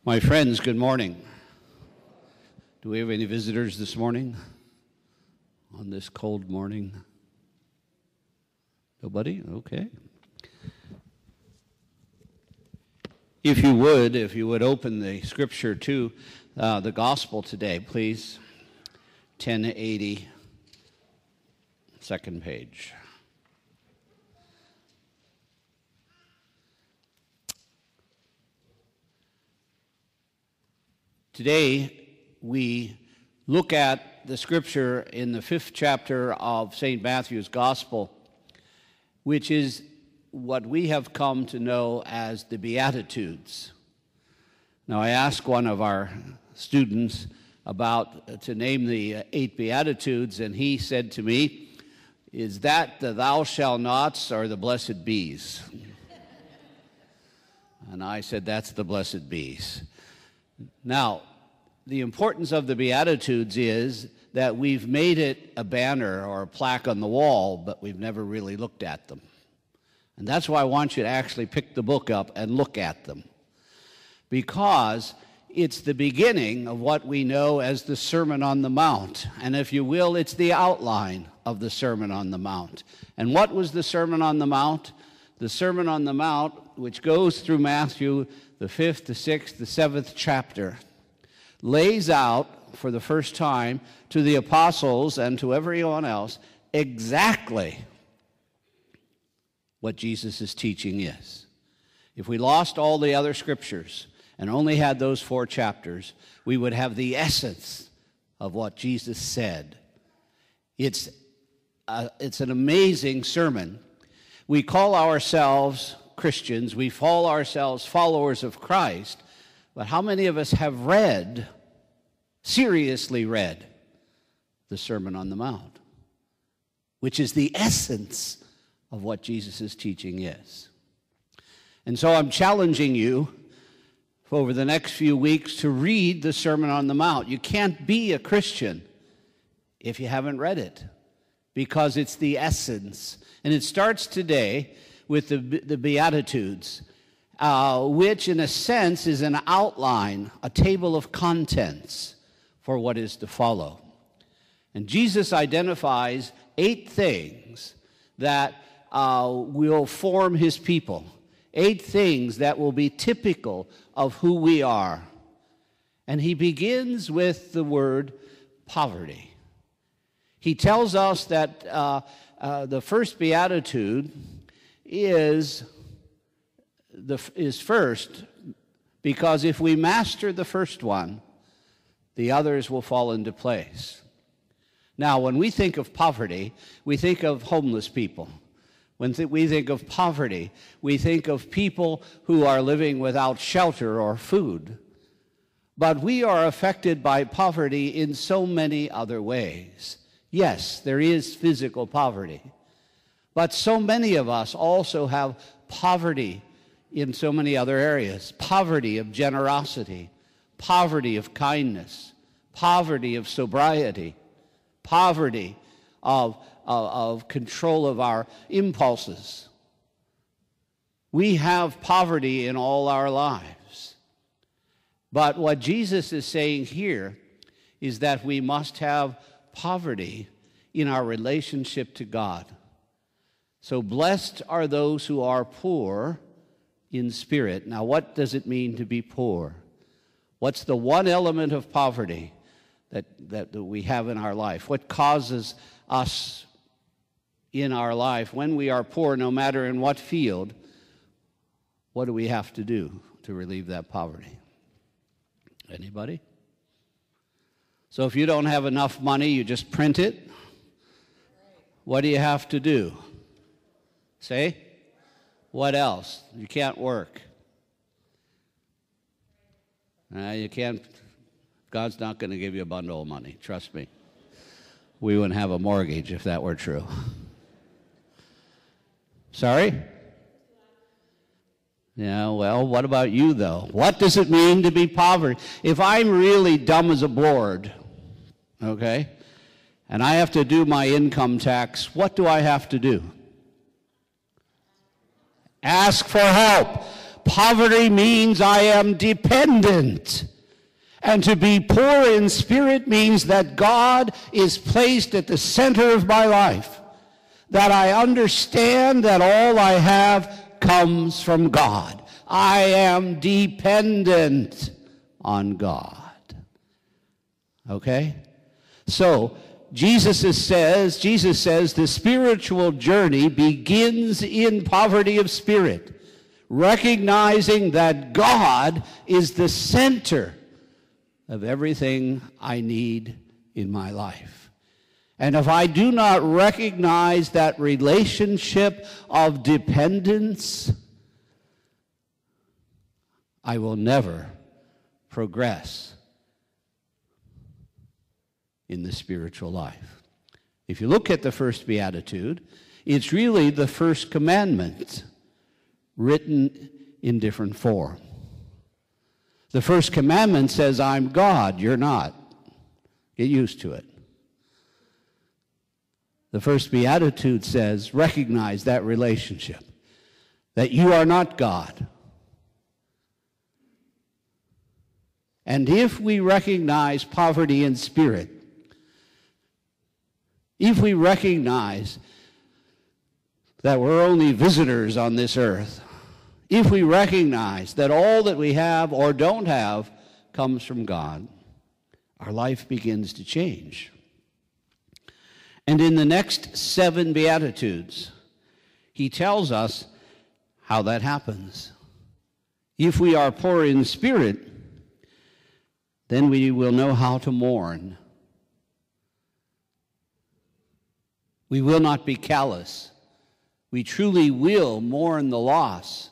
My friends, good morning. Do we have any visitors this morning? On this cold morning? Nobody? Okay. If you would open the scripture to the gospel today, please. 1080, second page. Today, we look at the scripture in the 5th chapter of St. Matthew's Gospel, which is what we have come to know as the Beatitudes. Now, I asked one of our students to name the 8 Beatitudes, and he said to me, "Is that the thou shalt nots or the blessed bees?" And I said, "That's the blessed bees." Now, the importance of the Beatitudes is that we've made it a banner or a plaque on the wall, but we've never really looked at them. And that's why I want you to actually pick the book up and look at them, because it's the beginning of what we know as the Sermon on the Mount. And if you will, it's the outline of the Sermon on the Mount. And what was the Sermon on the Mount? The Sermon on the Mount, which goes through Matthew, the 5th, the 6th, the 7th chapter, lays out for the first time to the apostles and to everyone else exactly what Jesus' teaching is. If we lost all the other scriptures and only had those 4 chapters, we would have the essence of what Jesus said. It's an amazing sermon. We call ourselves Christians, we call ourselves followers of Christ, but how many of us have seriously read, the Sermon on the Mount, which is the essence of what Jesus' teaching is? And so I'm challenging you over the next few weeks to read the Sermon on the Mount. You can't be a Christian if you haven't read it, because it's the essence. And it starts today with the Beatitudes, which in a sense is an outline, a table of contents for what is to follow. And Jesus identifies 8 things that will form his people, 8 things that will be typical of who we are. And he begins with the word poverty. He tells us that the first beatitude is first, because if we master the first one, the others will fall into place. Now, when we think of poverty, we think of homeless people. When we think of poverty, we think of people who are living without shelter or food. But we are affected by poverty in so many other ways. Yes, there is physical poverty, but so many of us also have poverty in so many other areas. Poverty of generosity, poverty of kindness, poverty of sobriety, poverty of control of our impulses. We have poverty in all our lives. But what Jesus is saying here is that we must have poverty in our relationship to God. So blessed are those who are poor in spirit. Now, what does it mean to be poor? What's the one element of poverty that we have in our life? What causes us in our life when we are poor, no matter in what field? What do we have to do to relieve that poverty? Anybody? So if you don't have enough money, you just print it. What do you have to do? Say? What else? You can't work. You can't. God's not going to give you a bundle of money. Trust me. We wouldn't have a mortgage if that were true. Sorry? Yeah, well, what about you, though? What does it mean to be poverty? If I'm really dumb as a board, okay, and I have to do my income tax, what do I have to do? Ask for help. Poverty means I am dependent. And to be poor in spirit means that God is placed at the center of my life, that I understand that all I have comes from God. I am dependent on God. Okay? So, Jesus says the spiritual journey begins in poverty of spirit, recognizing that God is the center of everything I need in my life. And if I do not recognize that relationship of dependence, I will never progress in the spiritual life. If you look at the first beatitude, it's really the first commandment written in different form. The first commandment says, I'm God, you're not. Get used to it. The first beatitude says, recognize that relationship, that you are not God. And if we recognize poverty in spirit, if we recognize that we're only visitors on this earth, if we recognize that all that we have or don't have comes from God, our life begins to change. And in the next 7 Beatitudes, he tells us how that happens. If we are poor in spirit, then we will know how to mourn. We will not be callous. We truly will mourn the loss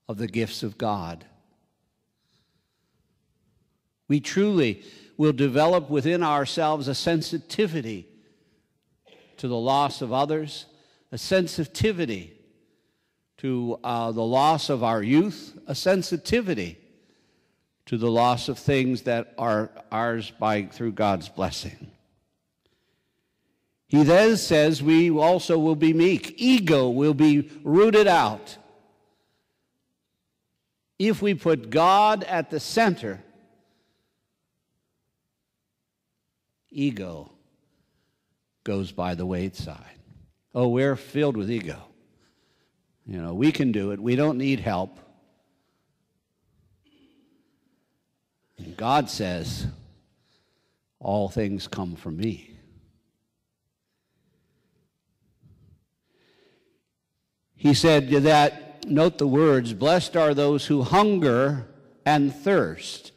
of the gifts of God. We truly will develop within ourselves a sensitivity to the loss of others, a sensitivity to the loss of our youth, a sensitivity to the loss of things that are ours through God's blessing. He then says we also will be meek. Ego will be rooted out. If we put God at the center, ego goes by the wayside. Oh, we're filled with ego. You know, we can do it. We don't need help. And God says, all things come from me. He said that, note the words, blessed are those who hunger and thirst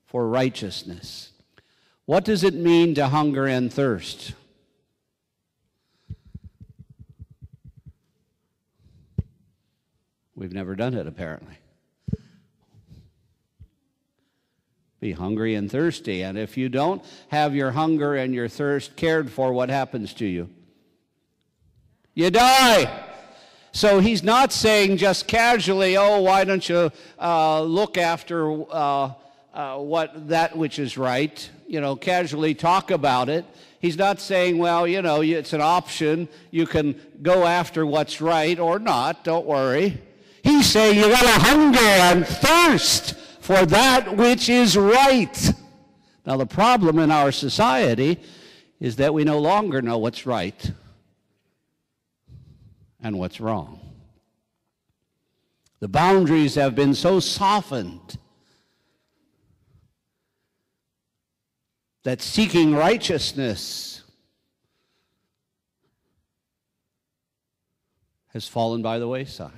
for righteousness. What does it mean to hunger and thirst? We've never done it, apparently. Be hungry and thirsty. And if you don't have your hunger and your thirst cared for, what happens to you? You die. So he's not saying just casually, oh, why don't you look after that which is right, casually talk about it. He's not saying, well, it's an option. You can go after what's right or not, don't worry. He's saying you got to hunger and thirst for that which is right. Now, the problem in our society is that we no longer know what's right and what's wrong. The boundaries have been so softened that seeking righteousness has fallen by the wayside.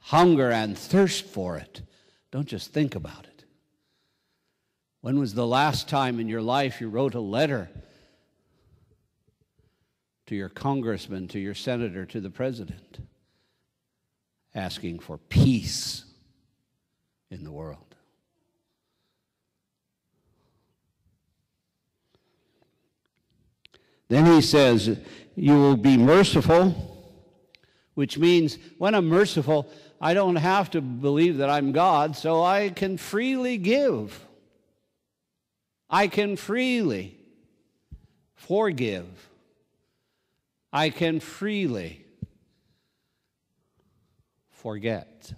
Hunger and thirst for it. Don't just think about it. When was the last time in your life you wrote a letter to your congressman, to your senator, to the president, asking for peace in the world? Then he says, you will be merciful, which means when I'm merciful, I don't have to believe that I'm God, so I can freely give. I can freely forgive. I can freely forget.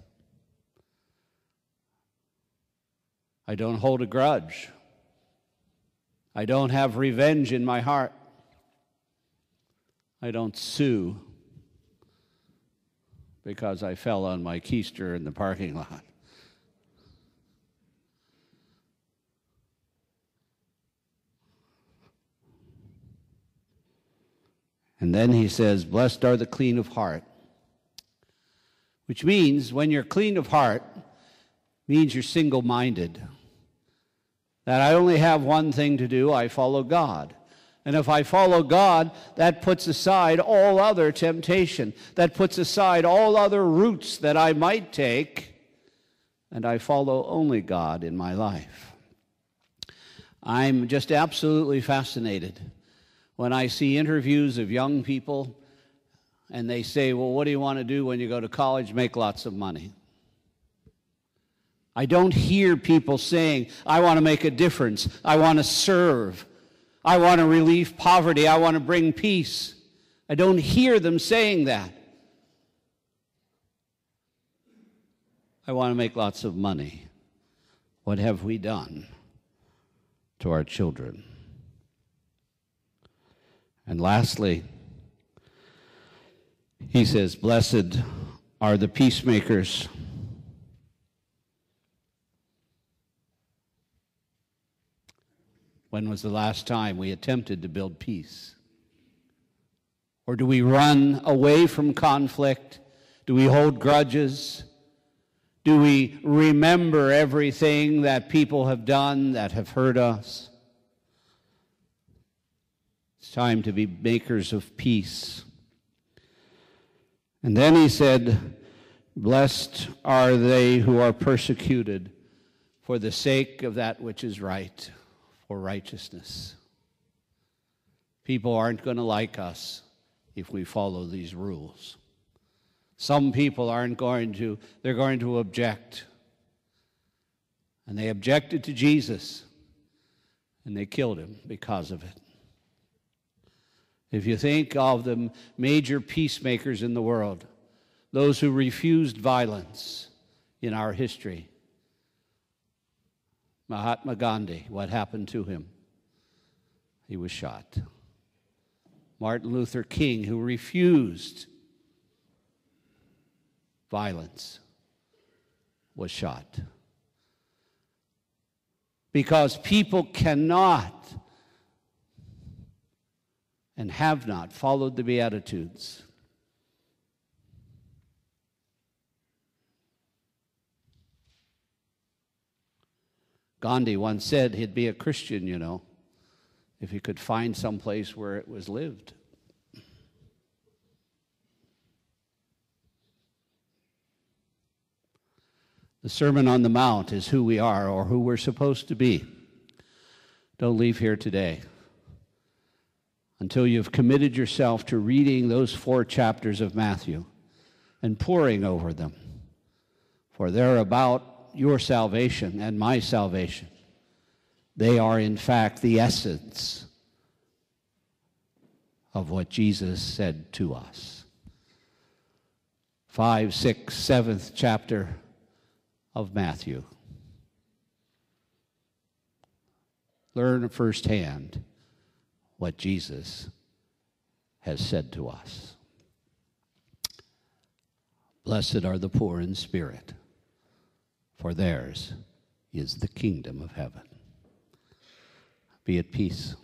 I don't hold a grudge. I don't have revenge in my heart. I don't sue because I fell on my keister in the parking lot. And then he says, blessed are the clean of heart, which means when you're clean of heart, means you're single-minded. That I only have one thing to do, I follow God. And if I follow God, that puts aside all other temptation. That puts aside all other routes that I might take, and I follow only God in my life. I'm just absolutely fascinated when I see interviews of young people and they say, well, what do you want to do when you go to college? Make lots of money. I don't hear people saying, I want to make a difference. I want to serve. I want to relieve poverty. I want to bring peace. I don't hear them saying that. I want to make lots of money. What have we done to our children? And lastly, he says, blessed are the peacemakers. When was the last time we attempted to build peace? Or do we run away from conflict? Do we hold grudges? Do we remember everything that people have done that have hurt us? It's time to be makers of peace. And then he said, blessed are they who are persecuted for the sake of that which is right, for righteousness. People aren't going to like us if we follow these rules. Some people they're going to object. And they objected to Jesus, and they killed him because of it. If you think of the major peacemakers in the world, those who refused violence in our history, Mahatma Gandhi, what happened to him? He was shot. Martin Luther King, who refused violence, was shot. Because people cannot and have not followed the Beatitudes. Gandhi once said he'd be a Christian, if he could find some place where it was lived. The Sermon on the Mount is who we are or who we're supposed to be. Don't leave here today until you've committed yourself to reading those 4 chapters of Matthew and poring over them. For they're about your salvation and my salvation. They are, in fact, the essence of what Jesus said to us. 5, 6, 7th chapter of Matthew. Learn firsthand what Jesus has said to us. Blessed are the poor in spirit, for theirs is the kingdom of heaven. Be at peace.